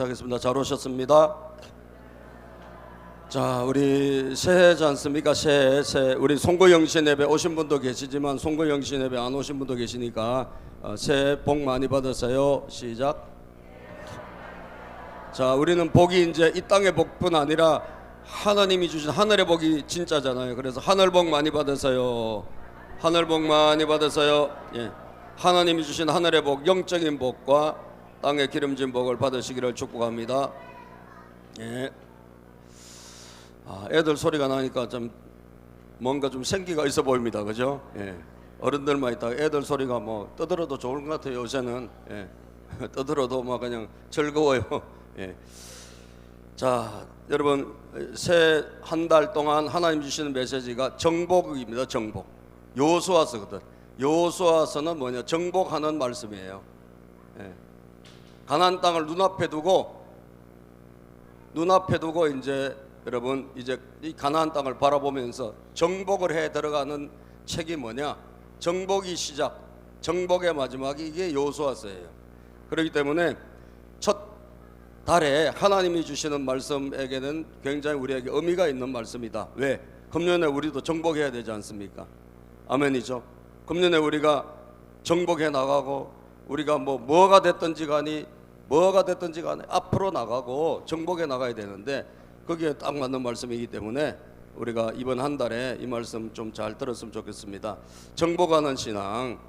하겠습니다. 잘 오셨습니다. 자, 우리 새해지 않습니까? 새해 우리 송구영신 예배 오신 분도 계시지만 송구영신 예배 안 오신 분도 계시니까 새해 복 많이 받으세요. 시작. 자, 우리는 복이 이제 이 땅의 복뿐 아니라 하나님이 주신 하늘의 복이 진짜잖아요. 그래서 하늘 복 많이 받으세요. 하늘 복 많이 받으세요. 예. 하나님이 주신 하늘의 복, 영적인 복과 땅의 기름진 복을 받으시기를 축복합니다. 예. 애들 소리가 나니까 좀 뭔가 좀 생기가 있어 보입니다. 그죠? 예. 어른들만 있다가 애들 소리가 뭐 떠들어도 좋은 것 같아요. 요새는 예. 떠들어도 막 그냥 즐거워요. 예. 자, 여러분 새 한 달 동안 하나님 주시는 메시지가 정복입니다. 정복. 여호수아서거든. 여호수아서는 뭐냐? 정복하는 말씀이에요. 예. 가나안 땅을 눈앞에 두고 이제 여러분 이제 이 가나안 땅을 바라보면서 정복을 해 들어가는 책이 뭐냐? 정복이 시작, 정복의 마지막이 이게 여호수아서예요. 그렇기 때문에 첫 달에 하나님이 주시는 말씀에게는 굉장히 우리에게 의미가 있는 말씀이다. 왜? 금년에 우리도 정복해야 되지 않습니까? 아멘이죠. 금년에 우리가 정복해 나가고 우리가 뭐가 됐든지 간에 앞으로 나가고 정복해 나가야 되는데 거기에 딱 맞는 말씀이기 때문에 우리가 이번 한 달에 이 말씀 좀 잘 들었으면 좋겠습니다. 정복하는 신앙,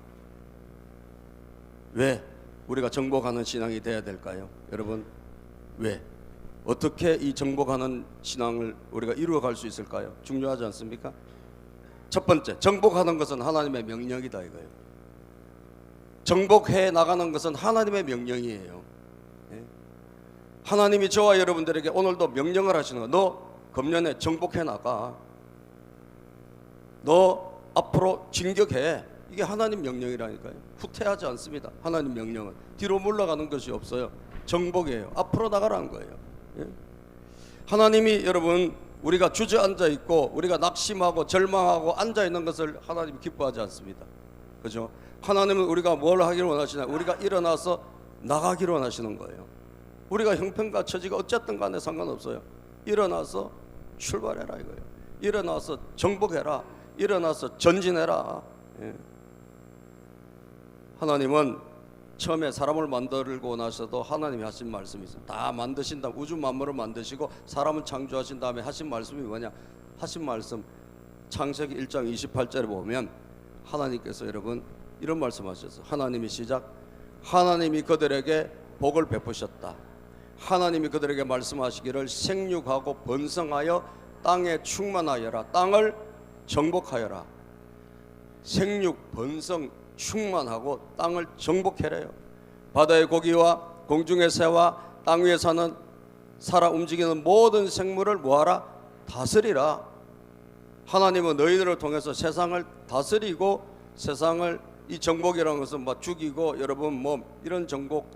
왜 우리가 정복하는 신앙이 돼야 될까요? 여러분, 왜? 어떻게 이 정복하는 신앙을 우리가 이루어갈 수 있을까요? 중요하지 않습니까? 첫 번째, 정복하는 것은 하나님의 명령이다 이거예요. 정복해 나가는 것은 하나님의 명령이에요. 하나님이 저와 여러분들에게 오늘도 명령을 하시는 거예요. 너 금년에 정복해 나가. 너 앞으로 진격해. 이게 하나님 명령이라니까요. 후퇴하지 않습니다. 하나님 명령은 뒤로 물러가는 것이 없어요. 정복이에요. 앞으로 나가라는 거예요. 예? 하나님이 여러분 우리가 주저앉아 있고 우리가 낙심하고 절망하고 앉아 있는 것을 하나님이 기뻐하지 않습니다. 그죠? 하나님은 우리가 뭘 하기를 원하시냐? 우리가 일어나서 나가기를 원하시는 거예요. 우리가 형편과 처지가 어쨌든 간에 상관없어요. 일어나서 출발해라 이거예요. 일어나서 정복해라. 일어나서 전진해라. 예. 하나님은 처음에 사람을 만들고 나서도 하나님이 하신 말씀이 있어요. 다 만드신 다음 우주 만물을 만드시고 사람을 창조하신 다음에 하신 말씀이 뭐냐? 하신 말씀 창세기 1장 28절에 보면 하나님께서 여러분 이런 말씀하셨어요. 하나님이 시작. 하나님이 그들에게 복을 베푸셨다. 하나님이 그들에게 말씀하시기를 생육하고 번성하여 땅에 충만하여라. 땅을 정복하여라. 생육, 번성, 충만하고 땅을 정복해래요. 바다의 고기와 공중의 새와 땅 위에 사는 살아 움직이는 모든 생물을 뭐하라? 다스리라. 하나님은 너희들을 통해서 세상을 다스리고 세상을 이 정복이라는 것은 죽이고 여러분 이런 정복,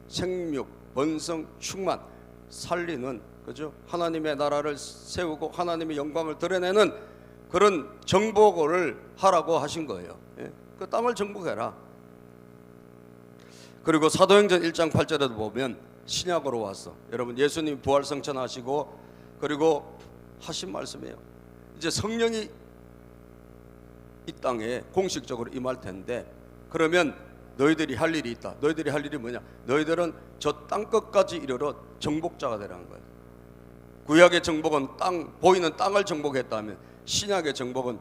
생육, 번성, 충만, 살리는 그죠? 하나님의 나라를 세우고 하나님의 영광을 드러내는 그런 정복을 하라고 하신 거예요. 그 땅을 정복해라. 그리고 사도행전 1장 8절에도 보면 신약으로 와서 여러분 예수님 부활성천하시고 그리고 하신 말씀이에요. 이제 성령이 이 땅에 공식적으로 임할 텐데 그러면 너희들이 할 일이 있다. 너희들이 할 일이 뭐냐? 너희들은 저 땅끝까지 이르러 정복자가 되라는 거예요. 구약의 정복은 보이는 땅을 정복했다면 신약의 정복은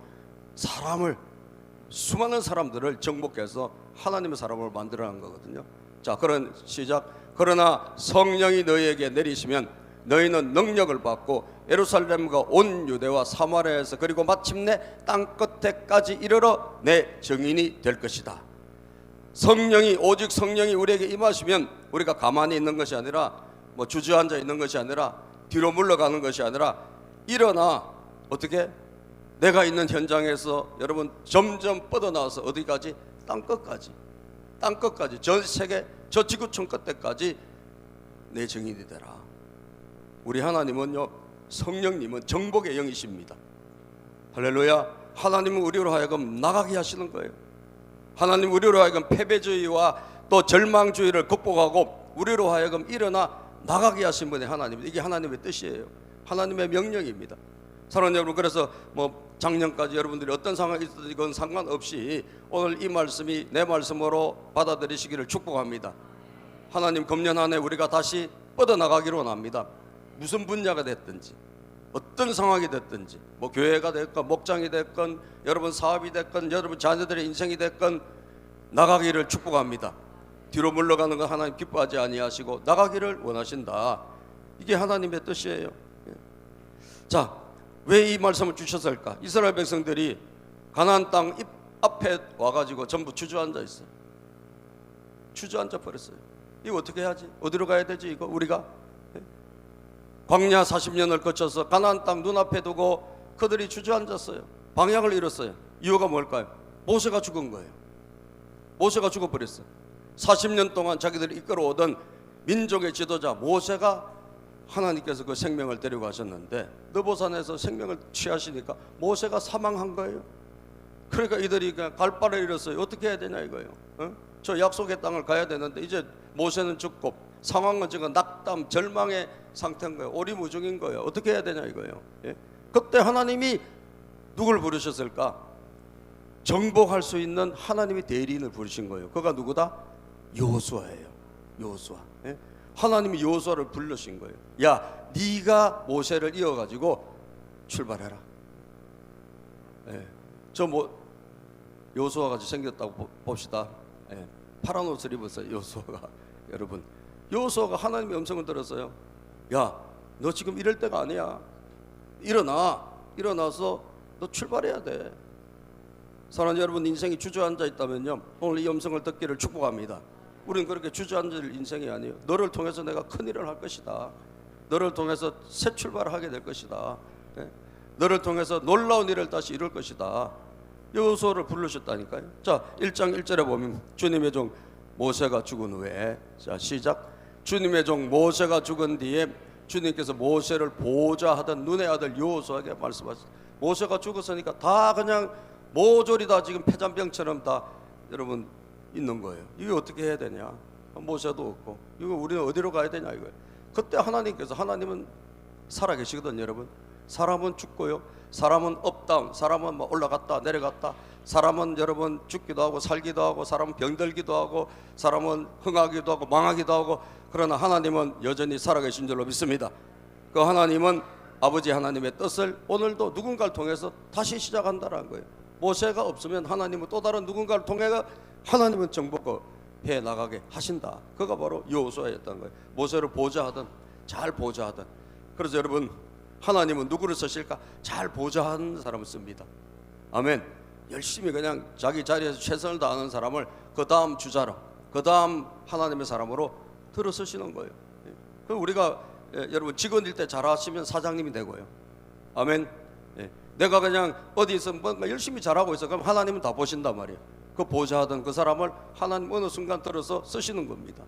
수많은 사람들을 정복해서 하나님의 사람을 만들어가는 거거든요. 자, 그런 시작. 그러나 성령이 너희에게 내리시면 너희는 능력을 받고 예루살렘과 온 유대와 사마리아에서 그리고 마침내 땅 끝에까지 이르러 내 증인이 될 것이다. 오직 성령이 우리에게 임하시면 우리가 가만히 있는 것이 아니라 주저앉아 있는 것이 아니라 뒤로 물러가는 것이 아니라 일어나 어떻게 내가 있는 현장에서 여러분 점점 뻗어나와서 어디까지? 땅끝까지 전 세계 저 지구촌 끝에까지 내 증인이 되라. 우리 하나님은요 성령님은 정복의 영이십니다. 할렐루야. 하나님은 우리로 하여금 나가게 하시는 거예요. 하나님 우리로 하여금 패배주의와 또 절망주의를 극복하고 우리로 하여금 일어나 나가게 하신 분이 하나님입니다. 이게 하나님의 뜻이에요. 하나님의 명령입니다. 사랑하는 여러분, 그래서 작년까지 여러분들이 어떤 상황이 있든지 그건 상관없이 오늘 이 말씀이 내 말씀으로 받아들이시기를 축복합니다. 하나님, 금년 한 해 우리가 다시 뻗어나가기를 원합니다. 무슨 분야가 됐든지, 어떤 상황이 됐든지, 교회가 됐건 목장이 됐건 여러분 사업이 됐건 여러분 자녀들의 인생이 됐건 나가기를 축복합니다. 뒤로 물러가는 건 하나님 기뻐하지 아니하시고 나가기를 원하신다. 이게 하나님의 뜻이에요. 자, 왜 이 말씀을 주셨을까? 이스라엘 백성들이 가나안 땅 앞에 와가지고 전부 주저앉아 있어요. 주저앉아 버렸어요. 이거 어떻게 해야지? 어디로 가야 되지? 이거 우리가 광야 40년을 거쳐서 가나안 땅 눈앞에 두고 그들이 주저앉았어요. 방향을 잃었어요. 이유가 뭘까요? 모세가 죽은 거예요. 모세가 죽어버렸어요. 40년 동안 자기들이 이끌어오던 민족의 지도자 모세가 하나님께서 그 생명을 데려가셨는데 느보산에서 생명을 취하시니까 모세가 사망한 거예요. 그러니까 이들이 갈 바를 잃었어요. 어떻게 해야 되냐 이거예요. 저 약속의 땅을 가야 되는데 이제 모세는 죽고 상황은 지금 낙담 절망의 상태인 거예요. 오리무중인 거예요. 어떻게 해야 되냐 이거예요. 그때 하나님이 누굴 부르셨을까? 정복할 수 있는 하나님의 대리인을 부르신 거예요. 그가 누구다? 여호수아예요. 여호수아. 하나님이 여호수아를 불러신 거예요. 야, 네가 모세를 이어가지고 출발해라. 여호수아 같이 생겼다고 봅시다. 파란 옷을 입었어요. 여호수아가. 여러분, 여호수아가 하나님의 음성을 들었어요. 야, 너 지금 이럴 때가 아니야. 일어나서 너 출발해야 돼. 사랑하는 여러분, 인생이 주저앉아 있다면요, 오늘 이 음성을 듣기를 축복합니다. 우리는 그렇게 주저앉을 인생이 아니에요. 너를 통해서 내가 큰일을 할 것이다. 너를 통해서 새 출발을 하게 될 것이다. 너를 통해서 놀라운 일을 다시 이룰 것이다. 여호수아를 부르셨다니까요. 자, 1장 1절에 보면 주님의 종 모세가 죽은 후에, 자 시작. 주님의 종 모세가 죽은 뒤에 주님께서 모세를 보좌하던 눈의 아들 여호수아에게 말씀하셨어요. 모세가 죽었으니까 다 그냥 모조리 다 지금 폐잔병처럼 다 여러분 있는 거예요. 이게 어떻게 해야 되냐? 모세도 없고 이거 우리는 어디로 가야 되냐 이거예요. 그때 하나님은 살아계시거든 여러분. 사람은 죽고요, 사람은 업다운, 사람은 올라갔다 내려갔다, 사람은 여러분 죽기도 하고 살기도 하고, 사람은 병들기도 하고, 사람은 흥하기도 하고 망하기도 하고, 그러나 하나님은 여전히 살아계신 줄로 믿습니다. 그 하나님은 아버지 하나님의 뜻을 오늘도 누군가를 통해서 다시 시작한다는 거예요. 모세가 없으면 하나님은 또 다른 누군가를 통해 하나님은 정복해 나가게 하신다. 그가 바로 여호수아였던 거예요. 모세를 보좌하던, 잘 보좌하던. 그래서 여러분, 하나님은 누구를 쓰실까? 잘 보좌하는 사람을 씁니다. 아멘. 열심히 그냥 자기 자리에서 최선을 다하는 사람을 그 다음 주자로, 그 다음 하나님의 사람으로 들어 쓰시는 거예요. 그럼 우리가 여러분 직원일 때 잘하시면 사장님이 되고요. 아멘. 내가 그냥 어디서 뭔가 열심히 잘하고 있어, 그럼 하나님은 다 보신단 말이에요. 그 보좌하던 그 사람을 하나님 어느 순간 들어서 쓰시는 겁니다.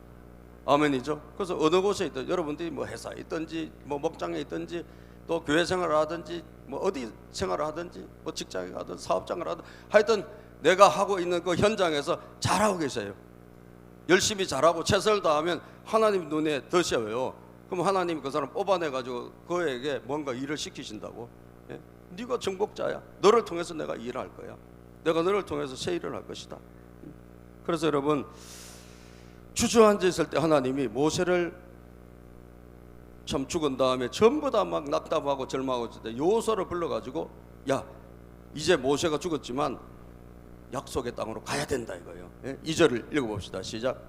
아멘이죠. 그래서 어느 곳에 있든, 여러분들이 회사에 있든지 목장에 있든지 또 교회 생활을 하든지 어디 생활을 하든지 직장에 가든 사업장을 하든 하여튼 내가 하고 있는 그 현장에서 잘하고 계세요. 열심히 잘하고 최선을 다하면 하나님 눈에 드셔요. 그럼 하나님이 그 사람 뽑아내가지고 그에게 뭔가 일을 시키신다고. 네가 정복자야. 너를 통해서 내가 일을 할 거야. 내가 너를 통해서 새 일을 할 것이다. 그래서 여러분, 주저앉아 있을 때 하나님이 모세를 참 죽은 다음에 전부 다 막 낙담하고 절망하고 있을 때 여호수아를 불러가지고, 야, 이제 모세가 죽었지만 약속의 땅으로 가야 된다 이거예요. 2절을 읽어봅시다. 시작.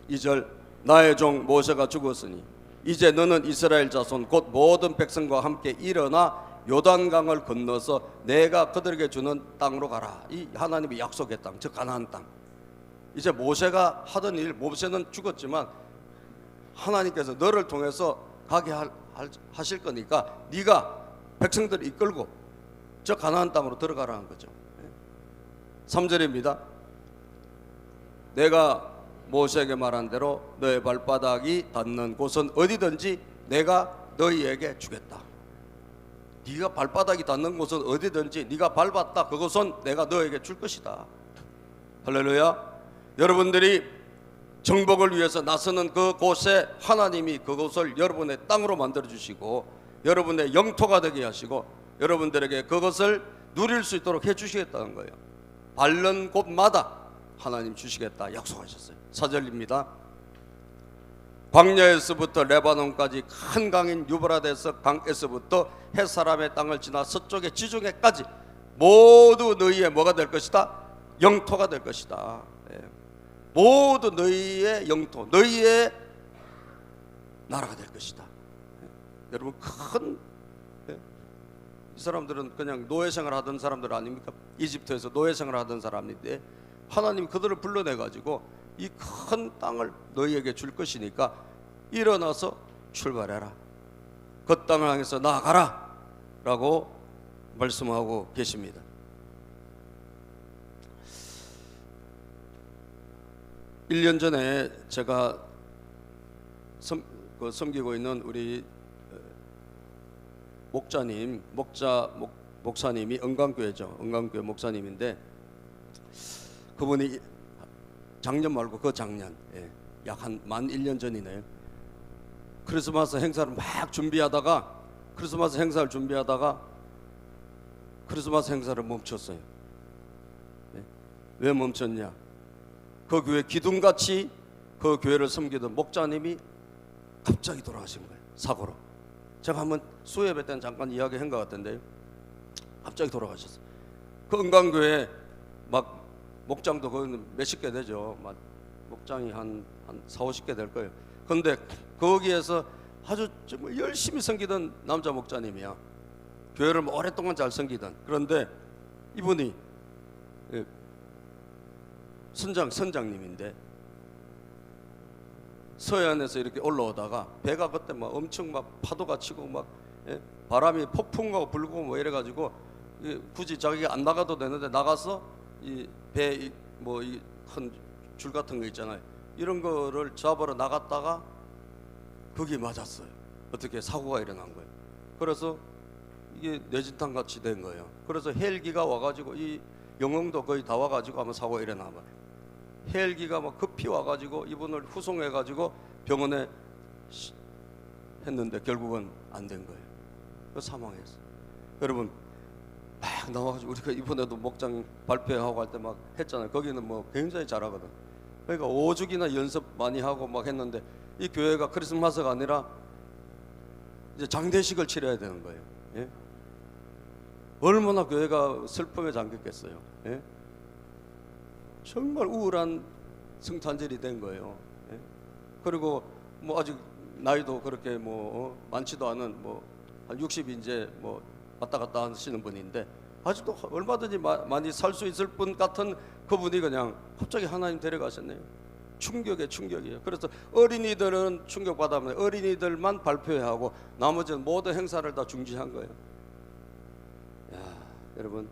2절. 나의 종 모세가 죽었으니 이제 너는 이스라엘 자손 곧 모든 백성과 함께 일어나 요단강을 건너서 내가 그들에게 주는 땅으로 가라. 이 하나님의 약속의 땅, 즉 가나안 땅. 이제 모세가 하던 일, 모세는 죽었지만 하나님께서 너를 통해서 가게 하실 거니까 네가 백성들을 이끌고 저 가나안 땅으로 들어가라는 거죠. 3절입니다. 내가 모세에게 말한 대로 너의 발바닥이 닿는 곳은 어디든지 내가 너희에게 주겠다. 네가 발바닥이 닿는 곳은 어디든지 네가 밟았다, 그곳은 내가 너에게 줄 것이다. 할렐루야. 여러분들이 정복을 위해서 나서는 그곳에 하나님이 그곳을 여러분의 땅으로 만들어 주시고 여러분의 영토가 되게 하시고 여러분들에게 그것을 누릴 수 있도록 해 주시겠다는 거예요. 밟는 곳마다 하나님 주시겠다 약속하셨어요. 4절입니다. 광야에서부터 레바논까지 큰 강인 유브라데스 강에서부터 햇사람의 땅을 지나 서쪽의 지중해까지 모두 너희의 뭐가 될 것이다? 영토가 될 것이다. 모두 너희의 영토, 너희의 나라가 될 것이다. 여러분, 이 사람들은 그냥 노예생활 하던 사람들 아닙니까? 이집트에서 노예생활 하던 사람인데 하나님이 그들을 불러내가지고 이 큰 땅을 너희에게 줄 것이니까 일어나서 출발해라, 그 땅을 향해서 나아가라 라고 말씀하고 계십니다. 일 년 전에 제가 섬기고 있는 우리 목사님이 은광교회죠. 은광교회 목사님인데 그분이 작년 말고 그 작년, 약 한 만 1년 전이네요. 크리스마스 행사를 막 준비하다가 크리스마스 행사를 멈췄어요. 왜 멈췄냐? 그 교회 기둥같이 그 교회를 섬기던 목자님이 갑자기 돌아가신 거예요. 사고로. 제가 한번 수요예배 때는 잠깐 이야기한 것 같은데요. 갑자기 돌아가셨어요. 그 은광교회 막 목장도 거기는 몇십 개 되죠. 막 목장이 한 4, 50개 될 거예요. 그런데 거기에서 아주 정말 열심히 섬기던 남자 목자님이야. 교회를 오랫동안 잘 섬기던. 그런데 이분이 선장님인데 서해안에서 이렇게 올라오다가 배가 그때 막 엄청 막 파도가 치고 막 바람이 폭풍하고 불고 뭐 이래가지고 굳이 자기가 안 나가도 되는데 나가서 이 배 뭐 이 큰 줄 같은 거 있잖아요. 이런 거를 잡으러 나갔다가 거기에 맞았어요. 어떻게 사고가 일어난 거예요. 그래서 이게 뇌진탕 같이 된 거예요. 그래서 헬기가 와가지고 이 영흥도 거의 다 와가지고 아마 사고가 일어나 봐요. 헬기가 막 급히 와가지고 이분을 후송해가지고 병원에 했는데 결국은 안 된 거예요. 그 사망했어요. 여러분 막 나와가지고 우리가 이번에도 목장 발표하고 할 때 막 했잖아요. 거기는 뭐 굉장히 잘하거든. 그러니까 5주기나 연습 많이 하고 막 했는데 이 교회가 크리스마스가 아니라 이제 장대식을 치러야 되는 거예요. 예? 얼마나 교회가 슬픔에 잠겼겠어요. 예? 정말 우울한 성탄절이 된 거예요. 예? 그리고 뭐 아직 나이도 그렇게 뭐 많지도 않은 뭐 한 60 이제 뭐 왔다 갔다 하시는 분인데 아직도 얼마든지 많이 살 수 있을 분 같은 그분이 그냥 갑자기 하나님 데려가셨네요. 충격이에요. 그래서 어린이들은 충격받으면 어린이들만 발표해야 하고 나머지는 모든 행사를 다 중지한 거예요. 야, 여러분,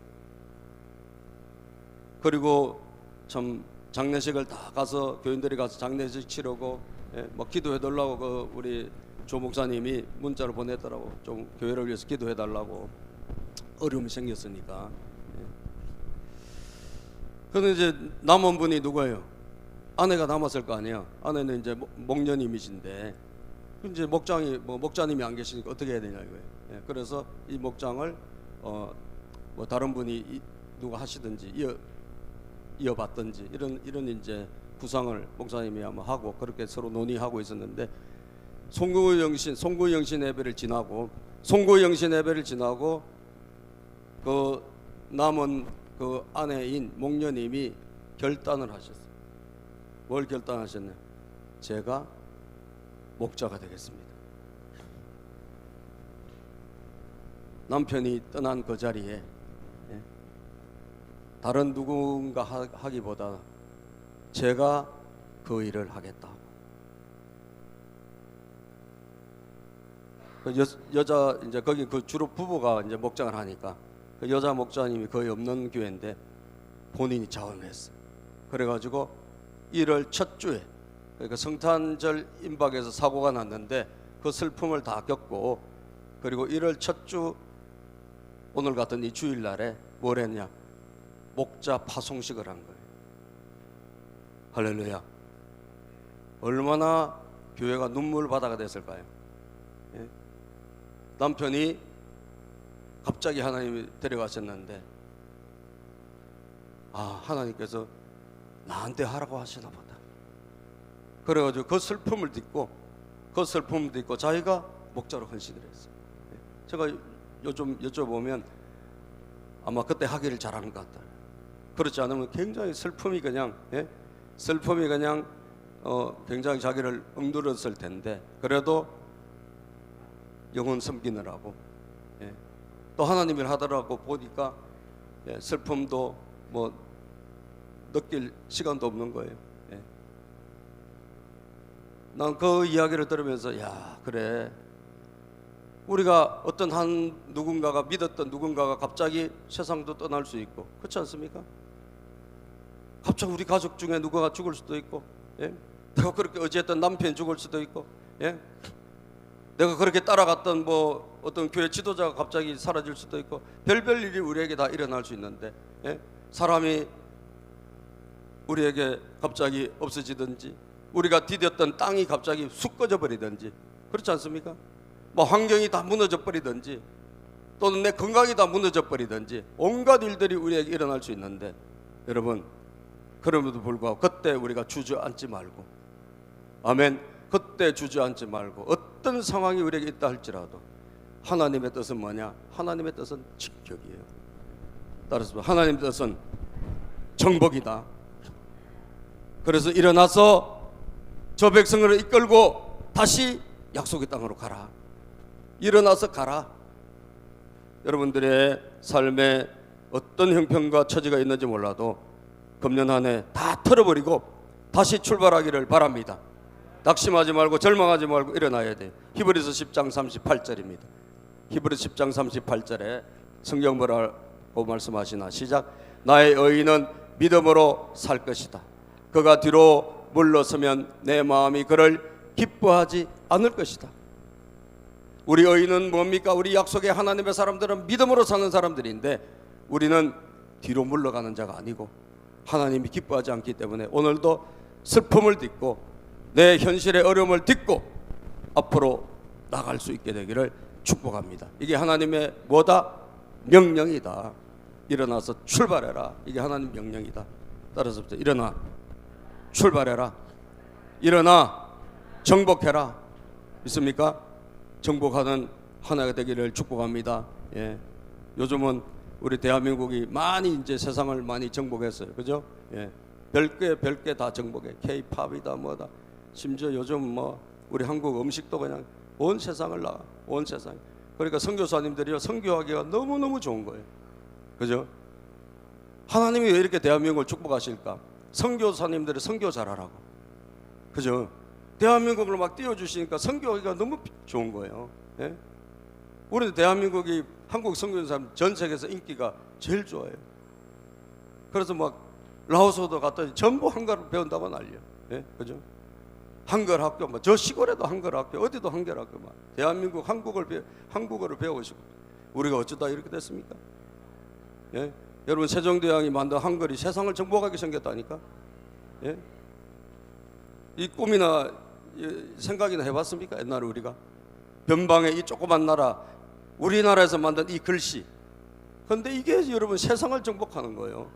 그리고 참 장례식을 다 가서 교인들이 가서 장례식 치르고 뭐 기도해 달라고 그 우리 조 목사님이 문자를 보내더라고. 좀 교회를 위해서 기도해 달라고. 어려움이 생겼으니까. 그런데 이제 남은 분이 누구예요? 아내가 남았을 거 아니에요. 아내는 이제 목녀님이신데 이제 목자님이 안 계시니까 어떻게 해야 되냐 이거예요. 그래서 이 목장을 뭐 다른 분이 누가 하시든지 이어받든지 이런 이제 구상을 목사님이 아마 하고 그렇게 서로 논의하고 있었는데 송구영신 예배를 지나고 그 남은 그 아내인 목녀님이 결단을 하셨어요. 뭘 결단하셨냐? 제가 목자가 되겠습니다. 남편이 떠난 그 자리에 다른 누군가 하기보다 제가 그 일을 하겠다. 그 여자 이제 거기 그 주로 부부가 이제 목장을 하니까 그 여자 목자님이 거의 없는 교회인데 본인이 자원을 했어요. 그래가지고 1월 첫 주에 그러니까 성탄절 임박에서 사고가 났는데 그 슬픔을 다 겪고 그리고 1월 첫 주 오늘 같은 이 주일날에 뭘 했냐? 목자 파송식을 한 거예요. 할렐루야. 얼마나 교회가 눈물 바다가 됐을까요? 예? 남편이 갑자기 하나님이 데려가셨는데 하나님께서 나한테 하라고 하시나 보다. 그래가지고 그 슬픔을 딛고 자기가 목자로 헌신을 했어요. 제가 요즘 여쭤보면 아마 그때 하기를 잘하는 것 같아요. 그렇지 않으면 굉장히 슬픔이 그냥 굉장히 자기를 엉들었을 텐데, 그래도 영혼 섬기느라고 또 하나님을 하더라고 보니까 슬픔도 뭐 느낄 시간도 없는 거예요. 난 그 이야기를 들으면서 그래, 우리가 어떤 한 누군가가 믿었던 누군가가 갑자기 세상도 떠날 수 있고, 그렇지 않습니까? 갑자기 우리 가족 중에 누가 죽을 수도 있고, 내가 그렇게 의지했던 남편이 죽을 수도 있고, 내가 그렇게 따라갔던 뭐 어떤 교회 지도자가 갑자기 사라질 수도 있고, 별별 일이 우리에게 다 일어날 수 있는데, 사람이 우리에게 갑자기 없어지든지, 우리가 디뎠던 땅이 갑자기 쑥 꺼져 버리든지, 그렇지 않습니까? 뭐 환경이 다 무너져 버리든지, 또는 내 건강이 다 무너져 버리든지, 온갖 일들이 우리에게 일어날 수 있는데, 여러분, 그럼에도 불구하고 그때 우리가 주저앉지 말고, 아멘, 그때 주저앉지 말고, 어떤 상황이 우리에게 있다 할지라도 하나님의 뜻은 뭐냐? 하나님의 뜻은 직격이에요. 따라서 하나님의 뜻은 정복이다. 그래서 일어나서 저 백성을 이끌고 다시 약속의 땅으로 가라. 일어나서 가라. 여러분들의 삶에 어떤 형편과 처지가 있는지 몰라도 금년 한 해 다 털어버리고 다시 출발하기를 바랍니다. 낙심하지 말고 절망하지 말고 일어나야 돼요. 히브리서 10장 38절입니다. 히브리서 10장 38절에 성경 뭐라고 말씀하시나? 시작. 나의 의인은 믿음으로 살 것이다. 그가 뒤로 물러서면 내 마음이 그를 기뻐하지 않을 것이다. 우리 의인은 뭡니까? 우리 약속의 하나님의 사람들은 믿음으로 사는 사람들인데, 우리는 뒤로 물러가는 자가 아니고 하나님이 기뻐하지 않기 때문에 오늘도 슬픔을 딛고 내 현실의 어려움을 딛고 앞으로 나갈 수 있게 되기를 축복합니다. 이게 하나님의 뭐다? 명령이다. 일어나서 출발해라. 이게 하나님 명령이다. 따라서 일어나 출발해라. 일어나 정복해라. 믿습니까? 정복하는 하나가 되기를 축복합니다. 요즘은 우리 대한민국이 많이 이제 세상을 많이 정복했어요. 그죠? 별게 다 정복해. K-팝이다 뭐다. 심지어 요즘 뭐 우리 한국 음식도 그냥 온 세상을 나가. 온 세상. 그러니까 선교사님들이 선교하기가 너무너무 좋은 거예요. 그죠? 하나님이 왜 이렇게 대한민국을 축복하실까? 선교사님들이 선교 잘하라고. 그죠? 대한민국을 막 띄워주시니까 선교하기가 너무 좋은 거예요. 우리는 대한민국이 한국 선교사 전 세계에서 인기가 제일 좋아요. 그래서 막 라오스도 갔더니 전부 한글을 배운다고 난리야. 그죠? 한글 학교, 뭐 저 시골에도 한글 학교, 어디도 한글 학교, 막 대한민국 한국어를 배우시고, 우리가 어쩌다 이렇게 됐습니까? 여러분, 세종대왕이 만든 한글이 세상을 정복하게 생겼다니까. 이 꿈이나 생각이나 해봤습니까? 옛날에 우리가 변방의 이 조그만 나라, 우리나라에서 만든 이 글씨, 근데 이게 여러분 세상을 정복하는 거예요.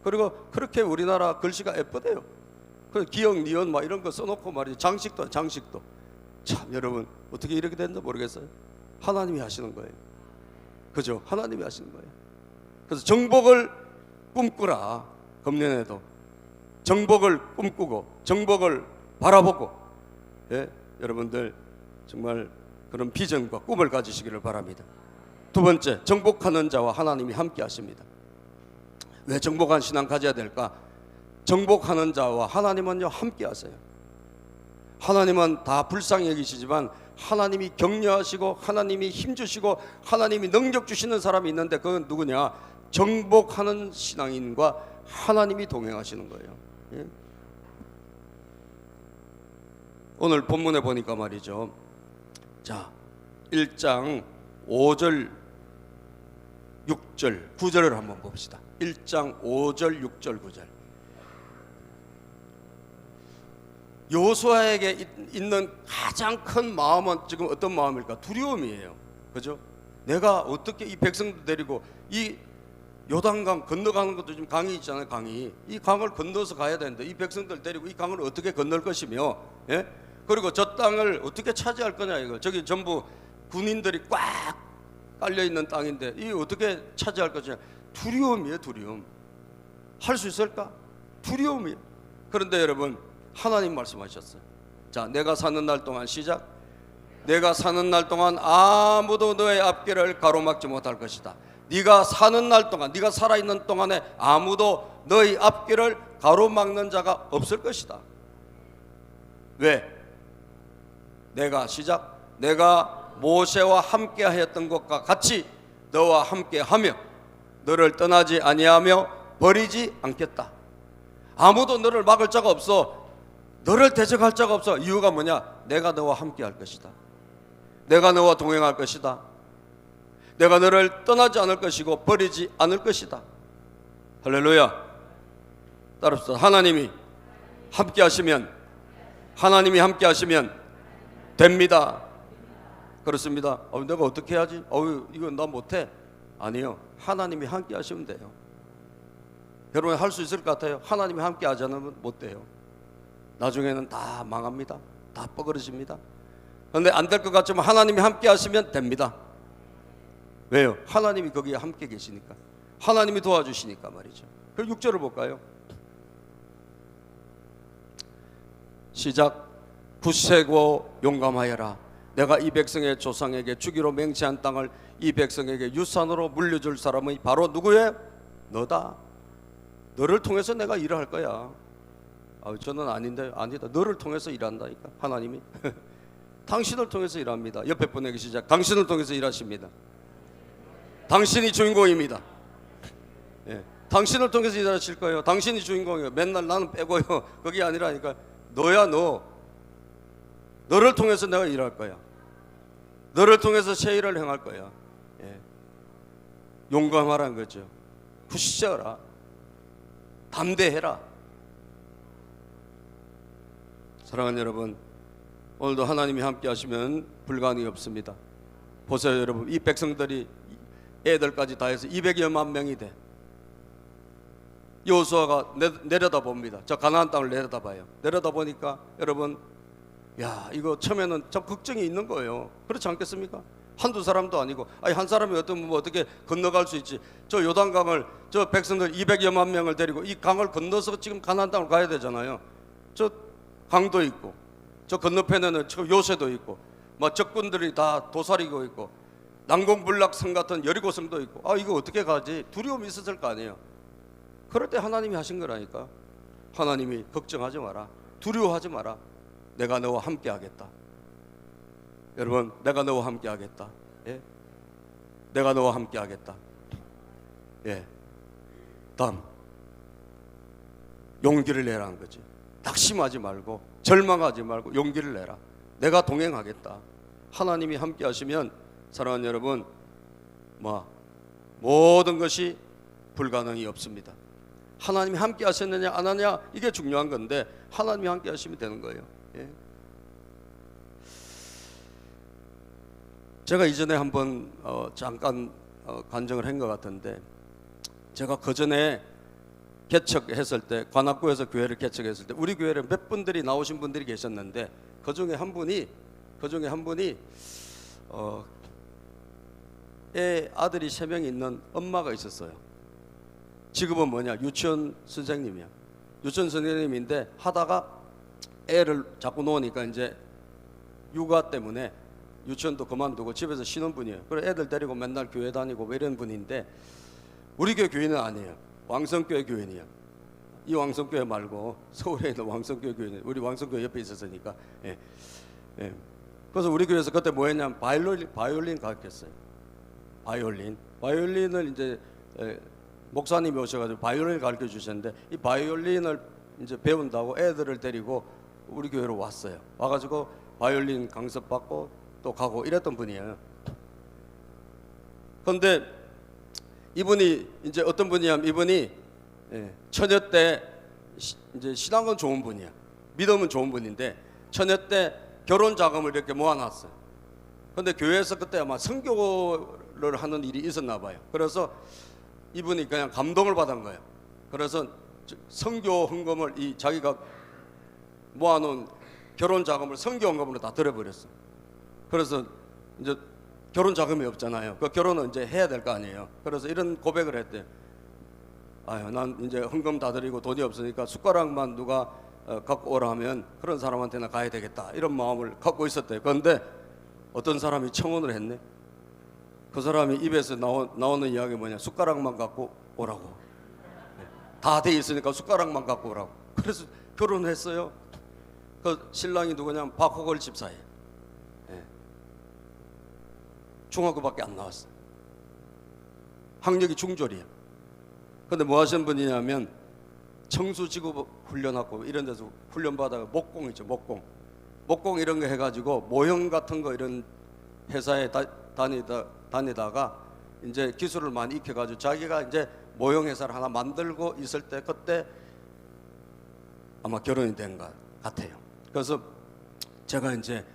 그리고 그렇게 우리나라 글씨가 예쁘대요. 그 기역, 니은 막 이런 거 써놓고 말이죠. 장식도 참, 여러분 어떻게 이렇게 됐는지 모르겠어요. 하나님이 하시는 거예요. 그죠? 하나님이 하시는 거예요. 그래서 정복을 꿈꾸라. 금년에도 정복을 꿈꾸고 정복을 바라보고, 여러분들 정말 그런 비전과 꿈을 가지시기를 바랍니다. 두 번째, 정복하는 자와 하나님이 함께 하십니다. 왜 정복한 신앙 가져야 될까? 정복하는 자와 하나님은요 함께 하세요. 하나님은 다 불쌍히 여기시지만 하나님이 격려하시고 하나님이 힘주시고 하나님이 능력 주시는 사람이 있는데, 그건 누구냐? 정복하는 신앙인과 하나님이 동행하시는 거예요. 오늘 본문에 보니까 말이죠. 자, 1장 5절 6절 9절을 한번 봅시다. 1장 5절 6절 9절. 여호수아에게 있는 가장 큰 마음은 지금 어떤 마음일까? 두려움이에요. 그죠? 내가 어떻게 이 백성들 데리고 이 요단강 건너가는 것도 지금 강이 있잖아요. 강이 이 강을 건너서 가야 되는데 이 백성들 데리고 이 강을 어떻게 건널 것이며, 예? 그리고 저 땅을 어떻게 차지할 거냐 이거. 저기 전부 군인들이 꽉 깔려 있는 땅인데 이 어떻게 차지할 것이냐. 두려움이에요. 두려움. 할 수 있을까? 두려움이에요. 그런데 여러분 하나님 말씀하셨어요. 자, 내가 사는 날 동안 시작. 내가 사는 날 동안 아무도 너의 앞길을 가로막지 못할 것이다. 네가 사는 날 동안, 네가 살아있는 동안에 아무도 너의 앞길을 가로막는 자가 없을 것이다. 왜? 내가 시작. 내가 모세와 함께 하였던 것과 같이 너와 함께 하며 너를 떠나지 아니하며 버리지 않겠다. 아무도 너를 막을 자가 없어. 너를 대적할 자가 없어. 이유가 뭐냐? 내가 너와 함께 할 것이다. 내가 너와 동행할 것이다. 내가 너를 떠나지 않을 것이고 버리지 않을 것이다. 할렐루야. 따릅시다. 하나님이 함께 하시면, 하나님이 함께 하시면 됩니다. 그렇습니다. 내가 어떻게 해야지? 이건 나 못해. 아니요. 하나님이 함께 하시면 돼요. 여러분 할 수 있을 것 같아요? 하나님이 함께 하지 않으면 못 돼요. 나중에는 다 망합니다. 다 뻐그러집니다. 그런데 안 될 것 같지만 하나님이 함께 하시면 됩니다. 왜요? 하나님이 거기에 함께 계시니까. 하나님이 도와주시니까 말이죠. 그럼 6절을 볼까요? 시작. 굳세고 용감하여라. 내가 이 백성의 조상에게 주기로 맹세한 땅을 이 백성에게 유산으로 물려줄 사람이 바로 누구예요? 너다. 너를 통해서 내가 일을 할 거야. 저는 아닌데. 아니다. 너를 통해서 일한다니까 하나님이. 당신을 통해서 일합니다. 옆에 분에게 시작. 당신을 통해서 일하십니다. 당신이 주인공입니다. 예. 당신을 통해서 일하실 거예요. 당신이 주인공이에요. 맨날 나는 빼고요. 그게 아니라니까. 너야 너. 너를 통해서 내가 일할 거야. 너를 통해서 새 일을 행할 거야. 예. 용감하라는 거죠. 굳세어라. 담대해라. 사랑하는 여러분, 오늘도 하나님이 함께 하시면 불가능이 없습니다. 보세요 여러분, 이 백성들이 애들까지 다 해서 200여만 명이 돼. 여호수아가 내려다봅니다. 저 가나안 땅을 내려다봐요. 내려다보니까 여러분, 야, 이거 처음에는 참 걱정이 있는 거예요. 그렇지 않겠습니까? 한두 사람도 아니고, 한 사람이 어떻게 건너갈 수 있지? 저 요단강을, 저 백성들 200여만 명을 데리고 이 강을 건너서 지금 가나안 땅을 가야 되잖아요. 저 강도 있고, 저 건너편에는 저 요새도 있고, 막 적군들이 다 도사리고 있고, 난공불락성 같은 여리고성도 있고, 이거 어떻게 가지? 두려움이 있었을 거 아니에요. 그럴 때 하나님이 하신 거라니까. 하나님이 걱정하지 마라. 두려워하지 마라. 내가 너와 함께 하겠다. 여러분, 내가 너와 함께 하겠다. 예? 내가 너와 함께 하겠다. 예. 다음, 용기를 내라는 거지. 낙심하지 말고 절망하지 말고 용기를 내라. 내가 동행하겠다. 하나님이 함께 하시면 사랑하는 여러분, 모든 것이 불가능이 없습니다. 하나님이 함께 하셨느냐 안 하느냐 이게 중요한 건데 하나님이 함께 하시면 되는 거예요. 예. 제가 이전에 한번 잠깐 간증을 한 것 같은데, 제가 그전에 개척했을 때, 관악구에서 교회를 개척했을 때 우리 교회에 몇 분들이 나오신 분들이 계셨는데 그 중에 한 분이 애 아들이 3명이 있는 엄마가 있었어요. 직업은 뭐냐? 유치원 선생님이야. 유치원 선생님인데 하다가 애를 자꾸 놓으니까 이제 육아 때문에 유치원도 그만두고 집에서 쉬는 분이에요. 그래 애들 데리고 맨날 교회 다니고 뭐 이런 분인데, 우리 교회는 아니에요. 왕성교회 교인이에요. 이 왕성교회 말고 서울에 있는 왕성교회 교인, 우리 왕성교회 옆에 있었으니까. 예. 예. 그래서 우리 교회에서 그때 뭐 했냐면 바이올린 가르쳤어요. 바이올린을 이제 목사님이 오셔가지고 바이올린을 가르쳐 주셨는데, 이 바이올린을 이제 배운다고 애들을 데리고 우리 교회로 왔어요. 와가지고 바이올린 강습 받고 또 가고 이랬던 분이에요. 그런데 이분이 이제 어떤 분이냐면, 이분이 처녀 때 이제 신앙은 좋은 분이야. 믿음은 좋은 분인데 처녀 때 결혼 자금을 이렇게 모아놨어요. 근데 교회에서 그때 아마 선교를 하는 일이 있었나 봐요. 그래서 이분이 그냥 감동을 받은 거예요. 그래서 선교 헌금을 이 자기가 모아놓은 결혼 자금을 선교 헌금으로 다 들어버렸어. 그래서 이제 결혼 자금이 없잖아요. 그 결혼은 이제 해야 될 거 아니에요. 그래서 이런 고백을 했대요. 아유, 난 이제 헌금 다 드리고 돈이 없으니까 숟가락만 누가 갖고 오라 하면 그런 사람한테나 가야 되겠다, 이런 마음을 갖고 있었대요. 그런데 어떤 사람이 청혼을 했네. 그 사람이 입에서 나오는 이야기 뭐냐, 숟가락만 갖고 오라고. 다 돼 있으니까 숟가락만 갖고 오라고. 그래서 결혼했어요. 그 신랑이 누구냐면 박호걸 집사예요. 중학교밖에 안 나왔어요. 학력이 중졸이에요. 근데 뭐 하시는 분이냐면 청수지구 훈련하고 이런 데서 훈련받아가 목공이죠. 목공 이런 거 해가지고 모형 같은 거 이런 회사에 다니다가 이제 기술을 많이 익혀가지고 자기가 이제 모형 회사를 하나 만들고 있을 때 그때 아마 결혼이 된 것 같아요. 그래서 제가 이제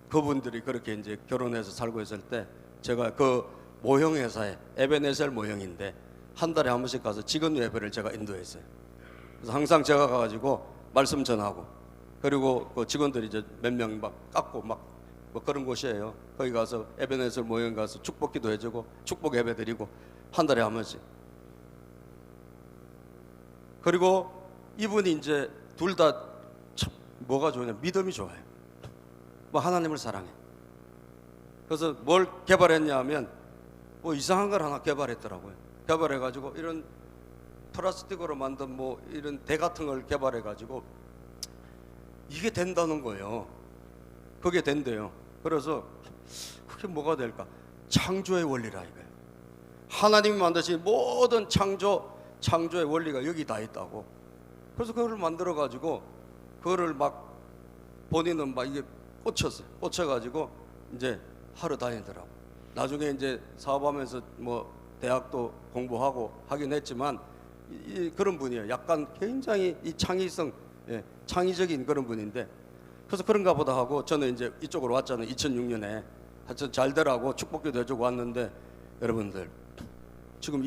그분들이 그렇게 이제 결혼해서 살고 있을 때 제가 그 모형 회사에 에베네셀 모형인데 한 달에 한 번씩 가서 직원 예배를 제가 인도했어요. 그래서 항상 제가 가가지고 말씀 전하고, 그리고 그 직원들이 이제 몇 명 막 깎고 막 뭐 그런 곳이에요. 거기 가서 에베네셀 모형 가서 축복기도 해주고 축복 예배 드리고 한 달에 한 번씩. 그리고 이분이 이제 둘 다 뭐가 좋으냐, 믿음이 좋아요. 뭐 하나님을 사랑해. 그래서 뭘 개발했냐 하면 뭐 이상한 걸 하나 개발했더라고요. 개발해가지고 이런 플라스틱으로 만든 뭐 이런 대 같은 걸 개발해가지고 이게 된다는 거예요. 그게 된대요. 그래서 그게 뭐가 될까? 창조의 원리라 이거예요. 하나님이 만드신 모든 창조의 원리가 여기 다 있다고. 그래서 그거를 만들어가지고 그거를 막 본인은 막 이게 꽂혀가지고 이제 하러 다니더라고. 나중에 이제 사업하면서 뭐 대학도 공부하고 하긴 했지만 그런 분이에요. 약간 굉장히 이 창의성, 창의적인 그런 분인데, 그래서 그런가 보다 하고 저는 이제 이쪽으로 왔잖아요. 2006년에 하여튼 잘 되라고 축복기도 해주고 왔는데, 여러분들 지금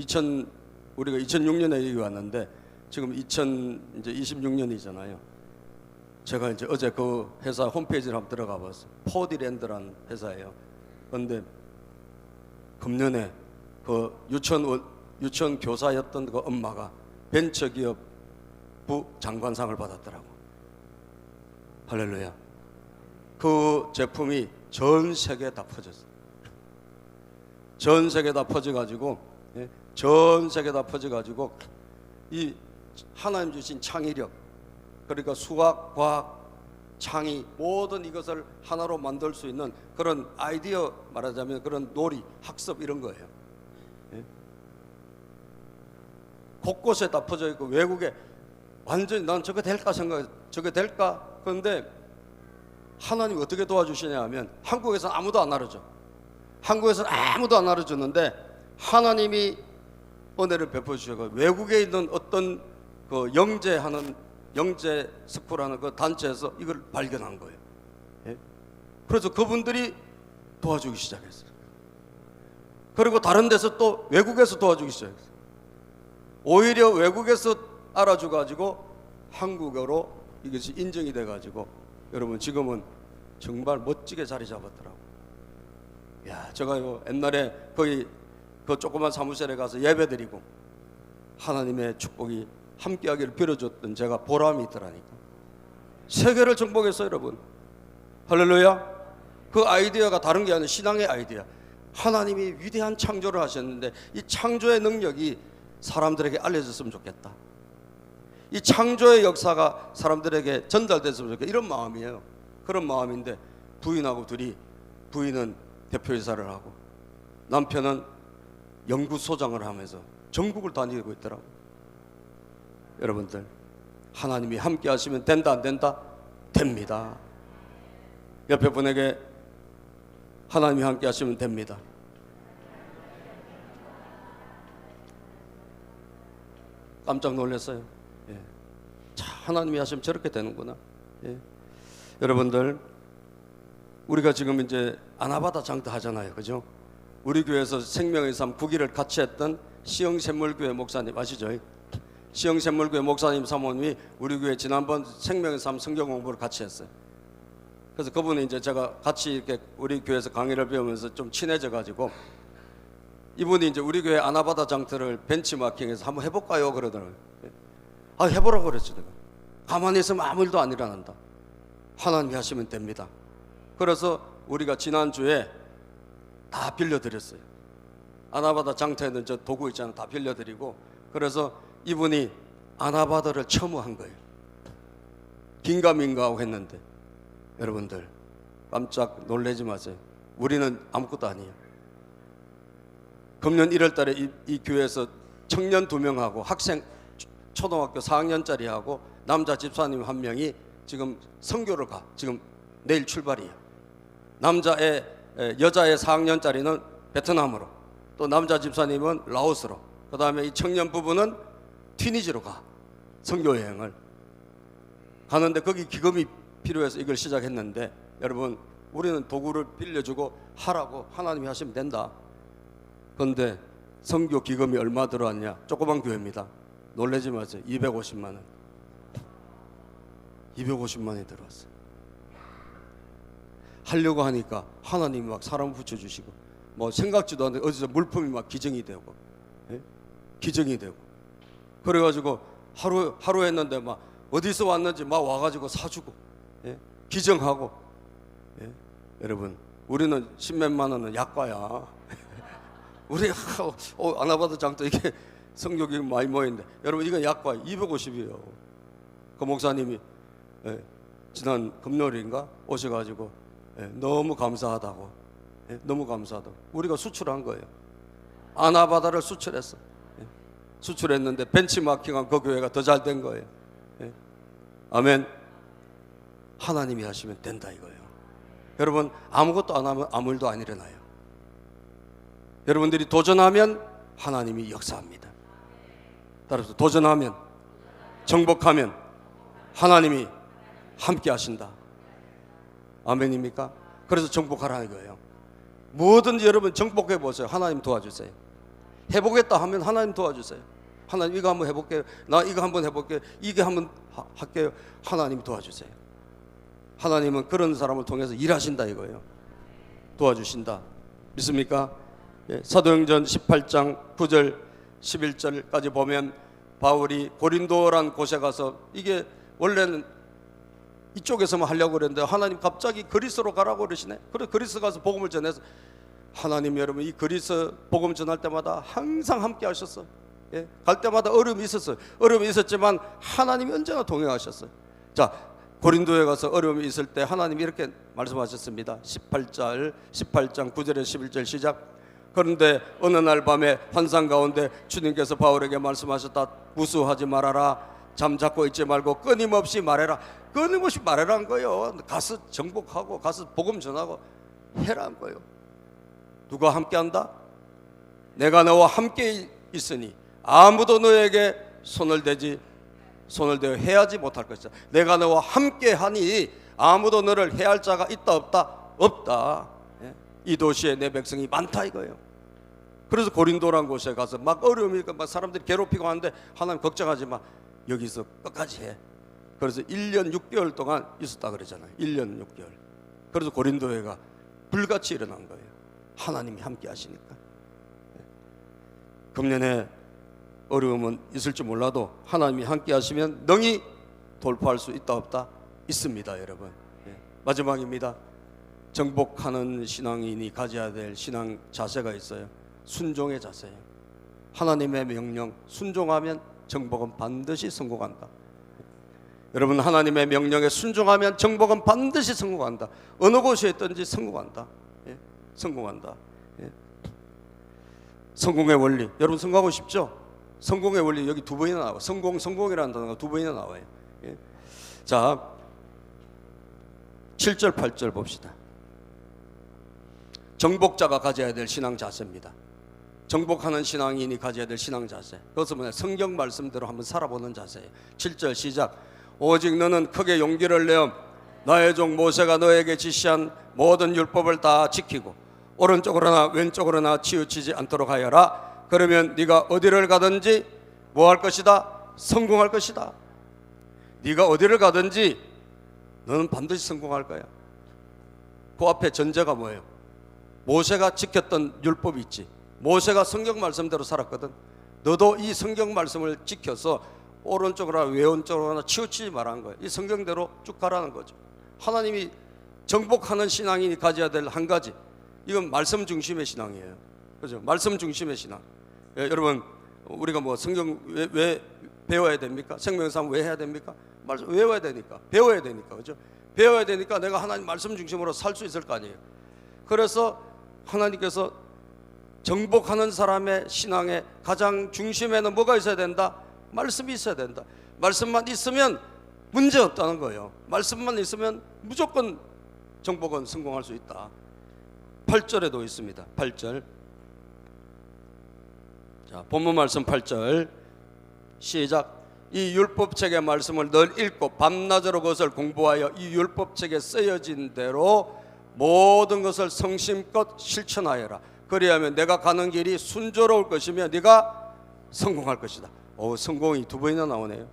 우리가 2006년에 여기 왔는데 지금 2026년이잖아요. 제가 이제 어제 그 회사 홈페이지를 한번 들어가 봤어요. 포디랜드라는 회사예요. 그런데 금년에 그 유치원 교사였던 그 엄마가 벤처기업 부장관상을 받았더라고. 할렐루야. 그 제품이 전 세계에 다 퍼졌어요. 전 세계에 다 퍼져가지고, 전 세계에 다 퍼져가지고 이 하나님 주신 창의력, 그러니까 수학, 과학, 창의, 모든 이것을 하나로 만들 수 있는 그런 아이디어, 말하자면 그런 놀이, 학습 이런 거예요. 곳곳에 다 퍼져 있고, 외국에 완전히 난 저게 될까 생각해. 저게 될까? 그런데 하나님이 어떻게 도와주시냐 하면 한국에서는 아무도 안 알아줘. 한국에서는 아무도 안 알아줬는데 하나님이 은혜를 베풀어 주셔서 외국에 있는 어떤 그 영재 스쿨하는 그 단체에서 이걸 발견한 거예요. 그래서 그분들이 도와주기 시작했어요. 그리고 다른 데서 또 외국에서 도와주기 시작했어요. 오히려 외국에서 알아줘가지고 한국어로 이것이 인정이 돼가지고 여러분 지금은 정말 멋지게 자리 잡았더라고. 야, 제가 옛날에 거기 그 조그만 사무실에 가서 예배드리고 하나님의 축복이 함께하기를 빌어줬던 제가 보람이 있더라니까. 세계를 정복했어요, 여러분. 할렐루야. 그 아이디어가 다른 게 아니라 신앙의 아이디어. 하나님이 위대한 창조를 하셨는데 이 창조의 능력이 사람들에게 알려졌으면 좋겠다. 이 창조의 역사가 사람들에게 전달됐으면 좋겠다. 이런 마음이에요. 그런 마음인데 부인하고 둘이, 부인은 대표이사를 하고 남편은 연구소장을 하면서 전국을 다니고 있더라고. 여러분들, 하나님이 함께 하시면 된다 안 된다? 됩니다. 옆에 분에게 하나님이 함께 하시면 됩니다. 깜짝 놀랐어요. 자, 하나님이 하시면 저렇게 되는구나. 예. 여러분들, 우리가 지금 이제 아나바다 장터 하잖아요, 그죠? 우리 교회에서 생명의 삶 9기를 같이 했던 시흥샘물교회 목사님 아시죠? 시흥샘물교회 목사님 사모님이 우리 교회 지난번 생명의 삶 성경 공부를 같이 했어요. 그래서 그분이 이제 제가 같이 이렇게 우리 교회에서 강의를 배우면서 좀 친해져 가지고 이분이 이제 우리 교회 아나바다 장터를 벤치마킹해서 한번 해볼까요? 그러더라고요. 아, 해보라고 그랬죠. 내가. 가만히 있으면 아무 일도 안 일어난다. 하나님이 하시면 됩니다. 그래서 우리가 지난주에 다 빌려드렸어요. 아나바다 장터에는 저 도구 있잖아요. 다 빌려드리고, 그래서 이분이 아나바다를 첨우한 거예요. 긴가민가하고 했는데, 여러분들 깜짝 놀라지 마세요. 우리는 아무것도 아니에요. 금년 1월 달에 이 교회에서 청년 2명하고 학생 초등학교 4학년짜리하고 남자 집사님 1명이 지금 선교를 가. 지금 내일 출발이에요. 여자의 4학년짜리는 베트남으로, 또 남자 집사님은 라오스로, 그 다음에 이 청년 부부는 튀니지로 가. 선교 여행을 가는데 거기 기금이 필요해서 이걸 시작했는데, 여러분 우리는 도구를 빌려주고 하라고 하나님이 하시면 된다. 그런데 선교 기금이 얼마 들어왔냐? 조그만 교회입니다. 놀라지 마세요. 250만 원. 250만 원이 들어왔어요. 하려고 하니까 하나님이 막 사람 붙여주시고, 뭐 생각지도 않는데 어디서 물품이 막 기증이 되고, 예? 기증이 되고, 그래가지고 하루 했는데 막 어디서 왔는지 막 와가지고 사주고, 예? 기증하고, 예? 여러분 우리는 10몇만 원은 약과야. 우리 아나바다 장터 이게 성교기 많이 모였는데, 여러분 이건 약과 250이에요. 그 목사님이 지난 금요일인가 오셔가지고 너무 감사하다고, 너무 감사하다고. 우리가 수출한 거예요. 아나바다를 수출했어. 수출했는데 벤치마킹한 그 교회가 더 잘 된 거예요. 아멘. 하나님이 하시면 된다 이거예요. 여러분 아무것도 안 하면 아무 일도 안 일어나요. 여러분들이 도전하면 하나님이 역사합니다. 따라서 도전하면, 정복하면 하나님이 함께 하신다. 아멘입니까? 그래서 정복하라는 거예요. 뭐든지 여러분 정복해 보세요. 하나님 도와주세요. 해보겠다 하면 하나님 도와주세요. 하나님 이거 한번 해볼게요. 나 이거 한번 해볼게요. 이게 한번 할게요. 하나님 도와주세요. 하나님은 그런 사람을 통해서 일하신다 이거예요. 도와주신다. 믿습니까? 사도행전 18장 9절 11절까지 보면 바울이 고린도란 곳에 가서, 이게 원래는 이쪽에서만 하려고 그랬는데 하나님 갑자기 그리스로 가라고 그러시네. 그래 그리스 가서 복음을 전해서, 하나님 여러분 이 그리스 복음 전할 때마다 항상 함께 하셨어. 갈 때마다 어려움이 있었어요. 어려움이 있었지만 하나님이 언제나 동행하셨어요. 자, 고린도에 가서 어려움이 있을 때 하나님이 이렇게 말씀하셨습니다. 18장 9절에 11절 시작. 그런데 어느 날 밤에 환상 가운데 주님께서 바울에게 말씀하셨다. 무수하지 말아라. 잠자고 있지 말고 끊임없이 말해라. 끊임없이 말해라는 거예요. 가서 정복하고 가서 복음 전하고 해라는 거예요. 누가 함께한다? 내가 너와 함께 있으니 아무도 너에게 손을 대어 해하지 못할 것이다. 내가 너와 함께하니 아무도 너를 해할 자가 있다 없다? 없다. 이 도시에 내 백성이 많다 이거예요. 그래서 고린도란 곳에 가서 막 어려우니까 막 사람들이 괴롭히고 하는데, 하나님 걱정하지 마. 여기서 끝까지 해. 그래서 1년 6개월 동안 있었다 그러잖아요. 1년 6개월. 그래서 고린도회가 불같이 일어난 거예요. 하나님이 함께 하시니까. 금년에 어려움은 있을지 몰라도 하나님이 함께 하시면 능히 돌파할 수 있다 없다? 있습니다 여러분. 마지막입니다. 정복하는 신앙인이 가져야 될 신앙 자세가 있어요. 순종의 자세예요. 하나님의 명령 순종하면 정복은 반드시 성공한다. 여러분 하나님의 명령에 순종하면 정복은 반드시 성공한다. 어느 곳에 있든지 성공한다. 성공한다. 성공의 원리, 여러분 성공하고 싶죠? 성공의 원리 여기 두 번이나 나와요. 성공이라는 단어가 두 번이나 나와요. 자 7절 8절 봅시다. 정복자가 가져야 될 신앙 자세입니다. 정복하는 신앙인이 가져야 될 신앙 자세. 그것은 뭐냐? 성경 말씀대로 한번 살아보는 자세예요. 7절 시작. 오직 너는 크게 용기를 내어 나의 종 모세가 너에게 지시한 모든 율법을 다 지키고 오른쪽으로나 왼쪽으로나 치우치지 않도록 하여라. 그러면 네가 어디를 가든지 뭐 할 것이다? 성공할 것이다. 네가 어디를 가든지 너는 반드시 성공할 거야. 그 앞에 전제가 뭐예요? 모세가 지켰던 율법이 있지. 모세가 성경 말씀대로 살았거든. 너도 이 성경 말씀을 지켜서 오른쪽으로나 왼쪽으로나 치우치지 말라는 거예요. 이 성경대로 쭉 가라는 거죠. 하나님이 정복하는 신앙인이 가져야 될 한 가지, 이건 말씀 중심의 신앙이에요. 그죠? 말씀 중심의 신앙. 예, 여러분, 우리가 뭐 성경 왜 배워야 됩니까? 생명상 왜 해야 됩니까? 말씀 외워야 되니까, 배워야 되니까, 그죠? 배워야 되니까 내가 하나님 말씀 중심으로 살 수 있을 거 아니에요. 그래서 하나님께서 정복하는 사람의 신앙의 가장 중심에는 뭐가 있어야 된다? 말씀이 있어야 된다. 말씀만 있으면 문제 없다는 거예요. 말씀만 있으면 무조건 정복은 성공할 수 있다. 8절에도 있습니다. 8절. 자, 본문 말씀 8절 시작. 이 율법책의 말씀을 늘 읽고 밤낮으로 그것을 공부하여 이 율법책에 쓰여진 대로 모든 것을 성심껏 실천하여라. 그리하면 내가 가는 길이 순조로울 것이며 네가 성공할 것이다. 성공이 두 번이나 나오네요.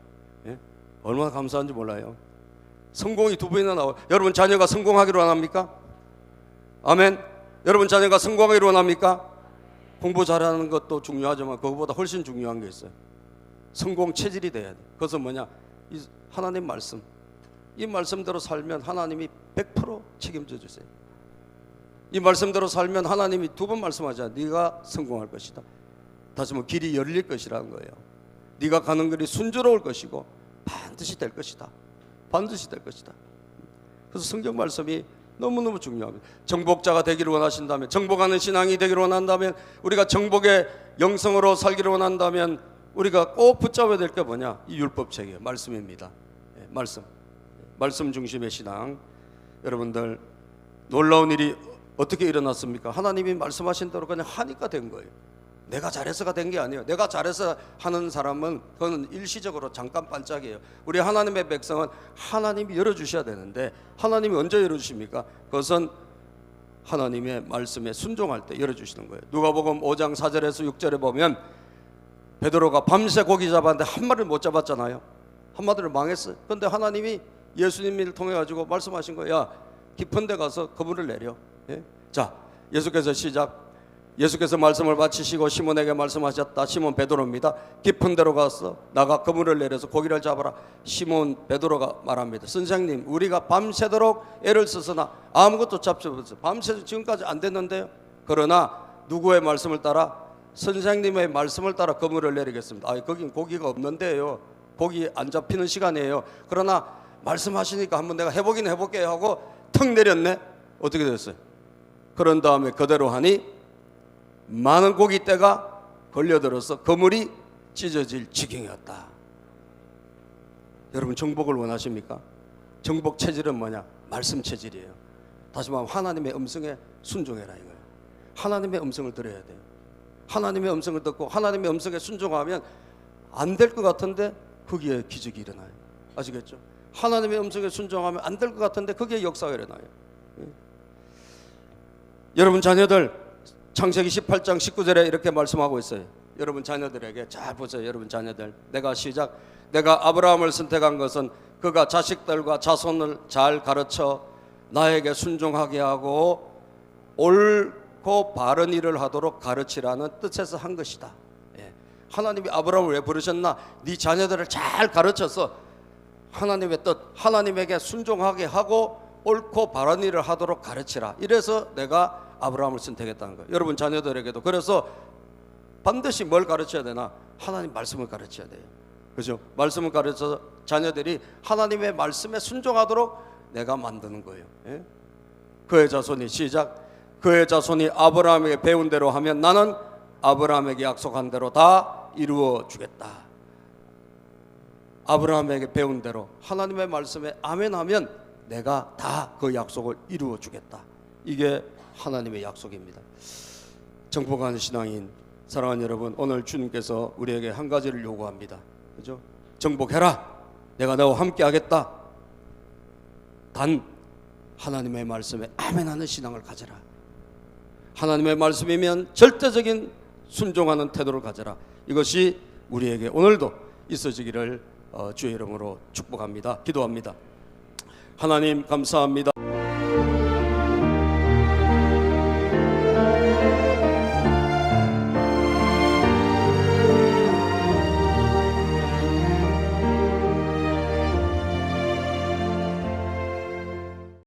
예? 얼마나 감사한지 몰라요. 성공이 두 번이나 나와요. 여러분 자녀가 성공하기를 원합니까? 아멘. 여러분 자녀가 성공하기를 원합니까? 공부 잘하는 것도 중요하지만 그것보다 훨씬 중요한 게 있어요. 성공 체질이 돼야 돼. 그것은 뭐냐? 이 하나님 말씀. 이 말씀대로 살면 하나님이 100% 책임져 주세요. 이 말씀대로 살면 하나님이 두 번 말씀하잖아요. 네가 성공할 것이다. 다시 뭐 길이 열릴 것이라는 거예요. 네가 가는 길이 순조로울 것이고 반드시 될 것이다. 반드시 될 것이다. 그래서 성경 말씀이 너무너무 중요합니다. 정복자가 되기를 원하신다면, 정복하는 신앙이 되기를 원한다면, 우리가 정복의 영성으로 살기를 원한다면 우리가 꼭 붙잡아야 될 게 뭐냐? 이 율법책이에요. 말씀입니다. 말씀 중심의 신앙. 여러분들 놀라운 일이 어떻게 일어났습니까? 하나님이 말씀하신 대로 그냥 하니까 된 거예요. 내가 잘해서가 된 게 아니에요. 내가 잘해서 하는 사람은 그건 일시적으로 잠깐 반짝이에요. 우리 하나님의 백성은 하나님이 열어주셔야 되는데 하나님이 언제 열어주십니까? 그것은 하나님의 말씀에 순종할 때 열어주시는 거예요. 누가복음 5장 4절에서 6절에 보면 베드로가 밤새 고기 잡았는데 한 마리를 못 잡았잖아요. 한 마리를 망했어요. 그런데 하나님이 예수님을 통해 가지고 말씀하신 거예요. 야, 깊은 데 가서 그물을 내려. 예? 자, 예수께서 시작. 예수께서 말씀을 마치시고 시몬에게 말씀하셨다. 시몬 베드로입니다. 깊은 데로 가서 나가 그물을 내려서 고기를 잡아라. 시몬 베드로가 말합니다. 선생님, 우리가 밤새도록 애를 썼으나 아무것도 잡지 못했어요. 밤새도 지금까지 안 됐는데요. 그러나 누구의 말씀을 따라? 선생님의 말씀을 따라 그물을 내리겠습니다. 거긴 고기가 없는데요. 고기 안 잡히는 시간이에요. 그러나 말씀하시니까 한번 내가 해보긴 해볼게요 하고 턱 내렸네. 어떻게 됐어요? 그런 다음에 그대로 하니 많은 고깃대가 걸려들어서 그물이 찢어질 지경이었다. 여러분 정복을 원하십니까? 정복 체질은 뭐냐? 말씀 체질이에요. 다시 말하면 하나님의 음성에 순종해라 이거예요. 하나님의 음성을 들어야 돼요. 하나님의 음성을 듣고 하나님의 음성에 순종하면 안 될 것 같은데 거기에 기적이 일어나요. 아시겠죠? 하나님의 음성에 순종하면 안 될 것 같은데 거기에 역사가 일어나요. 여러분 자녀들 창세기 18장 19절에 이렇게 말씀하고 있어요. 여러분 자녀들에게 잘 보세요. 여러분 자녀들, 내가 시작. 내가 아브라함을 선택한 것은 그가 자식들과 자손을 잘 가르쳐 나에게 순종하게 하고 옳고 바른 일을 하도록 가르치라는 뜻에서 한 것이다. 하나님이 아브라함을 왜 부르셨나? 네 자녀들을 잘 가르쳐서 하나님의 뜻, 하나님에게 순종하게 하고 옳고 바른 일을 하도록 가르치라. 이래서 내가 아브라함을 선택했다는 거예요. 여러분 자녀들에게도 그래서 반드시 뭘 가르쳐야 되나? 하나님 말씀을 가르쳐야 돼요. 그죠? 말씀을 가르쳐서 자녀들이 하나님의 말씀에 순종하도록 내가 만드는 거예요. 예? 그의 자손이 시작. 그의 자손이 아브라함에게 배운 대로 하면 나는 아브라함에게 약속한 대로 다 이루어 주겠다. 아브라함에게 배운 대로 하나님의 말씀에 아멘하면 내가 다 그 약속을 이루어 주겠다. 이게 하나님의 약속입니다. 정복하는 신앙인 사랑하는 여러분, 오늘 주님께서 우리에게 한 가지를 요구합니다. 그죠? 정복해라. 내가 너와 함께 하겠다. 단 하나님의 말씀에 아멘하는 신앙을 가져라. 하나님의 말씀이면 절대적인 순종하는 태도를 가져라. 이것이 우리에게 오늘도 있어지기를 주의 이름으로 축복합니다. 기도합니다. 하나님 감사합니다.